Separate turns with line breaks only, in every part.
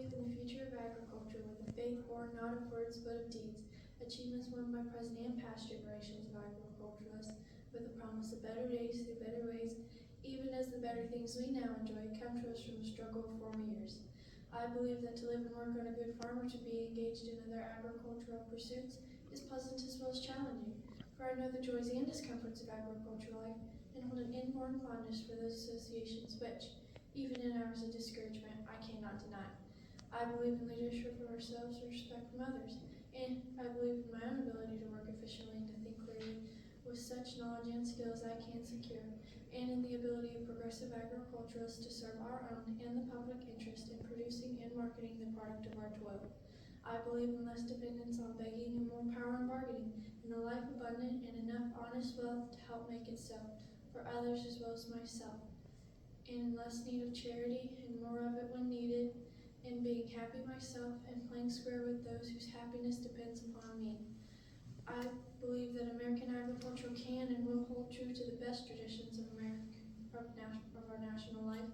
In the future of agriculture with a faith born not of words but of deeds, achievements won by present and past generations of agriculturalists, with the promise of better days through better ways, even as the better things we now enjoy come to us from the struggle of former years. I believe that to live and work on a good farm or to be engaged in other agricultural pursuits is pleasant as well as challenging, for I know the joys and discomforts of agricultural life and hold an inborn fondness for those associations which, even in hours of discouragement, I cannot deny. I believe in leadership for ourselves and respect from others, and I believe in my own ability to work efficiently and to think clearly with such knowledge and skills I can secure, and in the ability of progressive agriculturalists to serve our own and the public interest in producing and marketing the product of our toil. I believe in less dependence on begging and more power in bargaining, in a life abundant and enough honest wealth to help make itself for others as well as myself, and in less need of charity and more of it when needed, in being happy myself and playing square with those whose happiness depends upon me. I believe that American agriculture can and will hold true to the best traditions of our national life,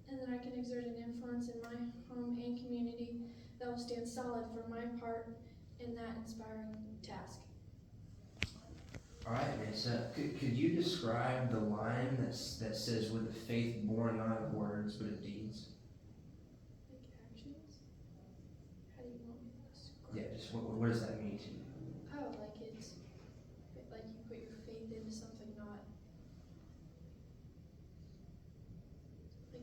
and that I can exert an influence in my home and community that will stand solid for my part in that inspiring task.
All right, Mesa. Could you describe the line that says, "With a faith born not of words but of deeds"?
Like actions? How do you want me to describe?
Yeah, just what does that mean to you?
Oh, like it's like you put your faith into something, not like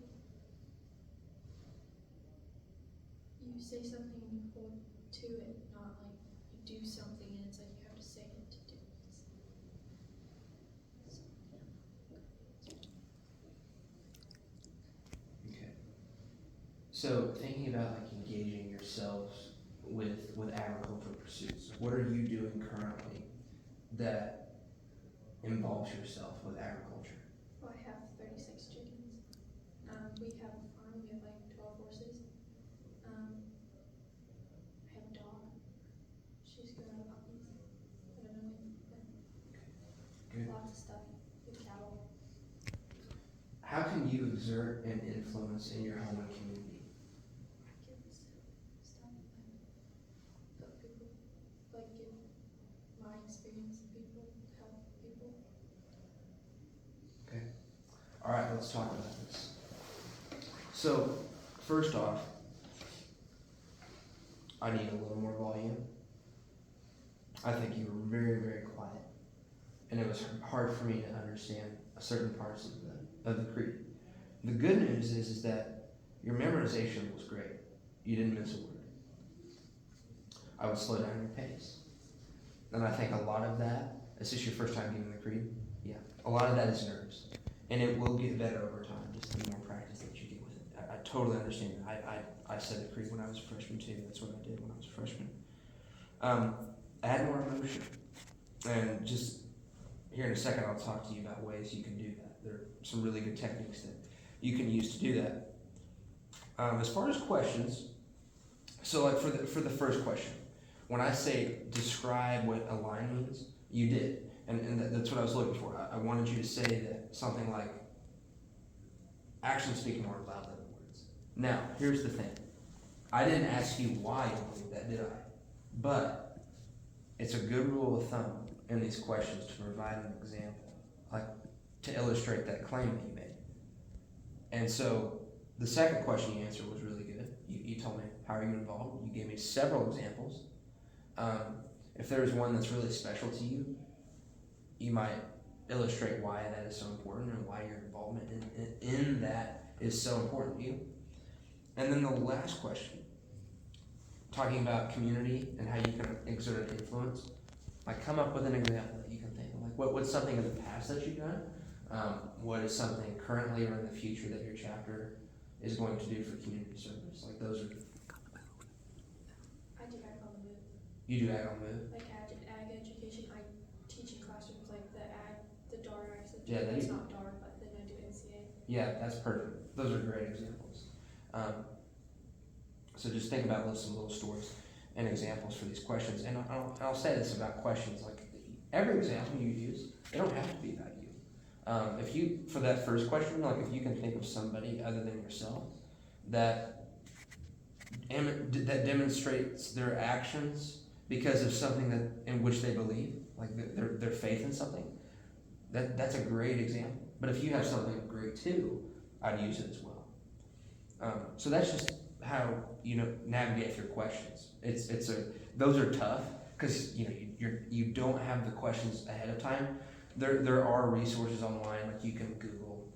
you say something and you hold to it, not like you do something and it's like you have to say it to do it.
Okay. So thinking about like engaging yourselves with agricultural pursuits, what are you doing currently that involves yourself with agriculture?
Well, I have 36 chickens. We have a farm. We have like 12 horses. I have a dog. She's got puppies. I don't know
Good.
lots of stuff with cattle.
How can you exert an influence in your home and community?
I give stuff and help people, like give my experience to people, help people.
Okay. All right, let's talk about this. So, first off, I need a little more volume. I think you were very, very quiet, and it was hard for me to understand certain parts of the creed. The good news is that your memorization was great. You didn't miss a word. I would slow down your pace, and I think a lot of that. Is this your first time giving the creed? Yeah. A lot of that is nerves, and it will get better over time. Just the more practice that you get with it. I totally understand that. I said the creed when I was a freshman too. That's what I did when I was a freshman. Add more emotion, and just here in a second, I'll talk to you about ways you can do that. There are some really good techniques that you can use to do that. As far as questions, so like for the first question, when I say describe what a line means, you did, and that's what I was looking for. I wanted you to say that something like actions speak more loud than words. Now, here's the thing. I didn't ask you why you believe that, did I? But it's a good rule of thumb in these questions to provide an example, like to illustrate that claim that you made. And so the second question you answered was really good. You told me, how are you involved? You gave me several examples. If there's one that's really special to you, you might illustrate why that is so important and why your involvement in that is so important to you. And then the last question, talking about community and how you can exert an influence, like come up with an example that you can think of. Like what's something in the past that you've done? What is something currently or in the future that your chapter is going to do for community service? Like those are.
I do ag on the move.
You do ag on the move?
Like ag education. I teach in classrooms like the DAR ag subject.
Yeah,
it's not DAR, but then I do NCA.
Yeah, that's perfect. Those are great examples. So just think about some little stories and examples for these questions. And I'll say this about questions, like every example you use, they don't have to be about you. If you, for that first question, like if you can think of somebody other than yourself that that demonstrates their actions because of something that in which they believe, like their faith in something, that's a great example. But if you have something great too, I'd use it as well. So that's just how navigate through questions. Those are tough because you don't have the questions ahead of time. There are resources online, like you can Google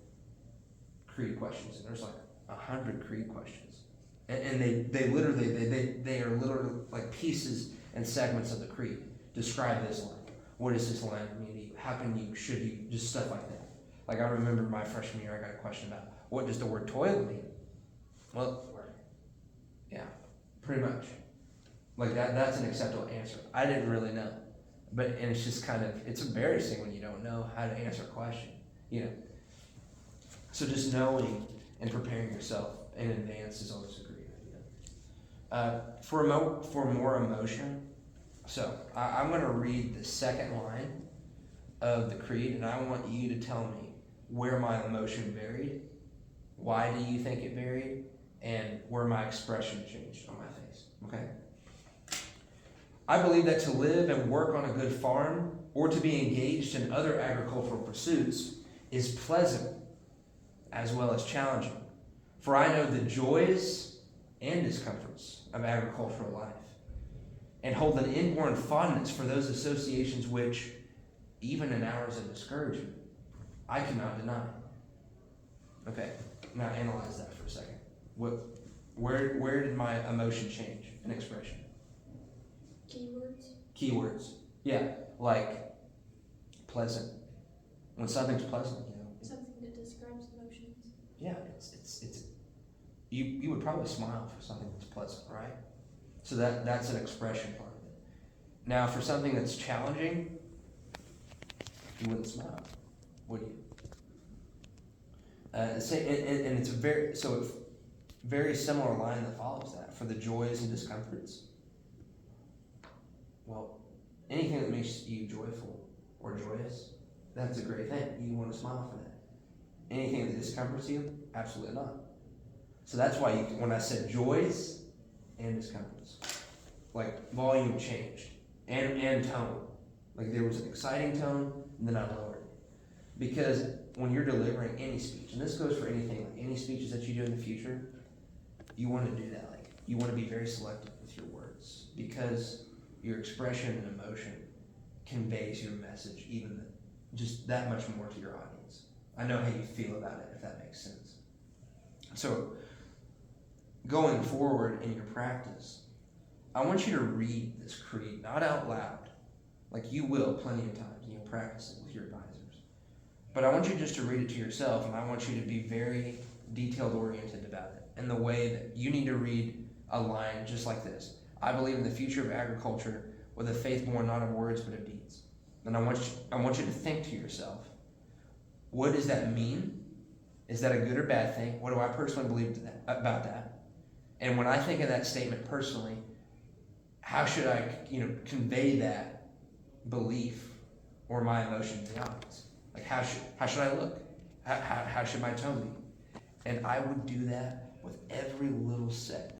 creed questions, and there's like 100 creed questions, and they are literally like pieces and segments of the creed. Describe this line. What does this line mean to you? How can you? Should you? Just stuff like that. Like I remember my freshman year, I got a question about what does the word toil mean. Well, yeah, pretty much. Like that's an acceptable answer. I didn't really know. And it's just it's embarrassing when you don't know how to answer a question, So just knowing and preparing yourself in advance is always a great idea. For more emotion, so I'm going to read the second line of the creed, and I want you to tell me where my emotion varied, why do you think it varied, and where my expression changed on my face, okay? I believe that to live and work on a good farm or to be engaged in other agricultural pursuits is pleasant as well as challenging. For I know the joys and discomforts of agricultural life and hold an inborn fondness for those associations which, even in hours of discouragement, I cannot deny. Okay, now analyze that for a second. Where did my emotion change in expression? Keywords. Yeah, like pleasant. When something's pleasant,
Something that describes emotions.
Yeah, it's you would probably smile for something that's pleasant, right? So that's an expression part of it. Now, for something that's challenging, you wouldn't smile, would you? And it's a very similar line that follows that. For the joys and discomforts, well, anything that makes you joyful or joyous, that's a great thing. You want to smile for that. Anything that discomforts you, absolutely not. So that's why when I said joys and discomforts, like volume changed and tone. Like there was an exciting tone, and then I lowered it. Because when you're delivering any speech, and this goes for anything, like any speeches that you do in the future, you want to do that. Like you want to be very selective with your words because your expression and emotion conveys your message even just that much more to your audience. I know how you feel about it, if that makes sense. So going forward in your practice, I want you to read this creed, not out loud, like you will plenty of times, and you'll practice it with your advisors. But I want you just to read it to yourself, and I want you to be very detailed oriented about it in the way that you need to read a line just like this. I believe in the future of agriculture with a faith born not of words but of deeds. And I want you to think to yourself, what does that mean? Is that a good or bad thing? What do I personally believe about that? And when I think of that statement personally, how should I convey that belief or my emotion to the audience? Like how should I look? How should my tone be? And I would do that with every little segment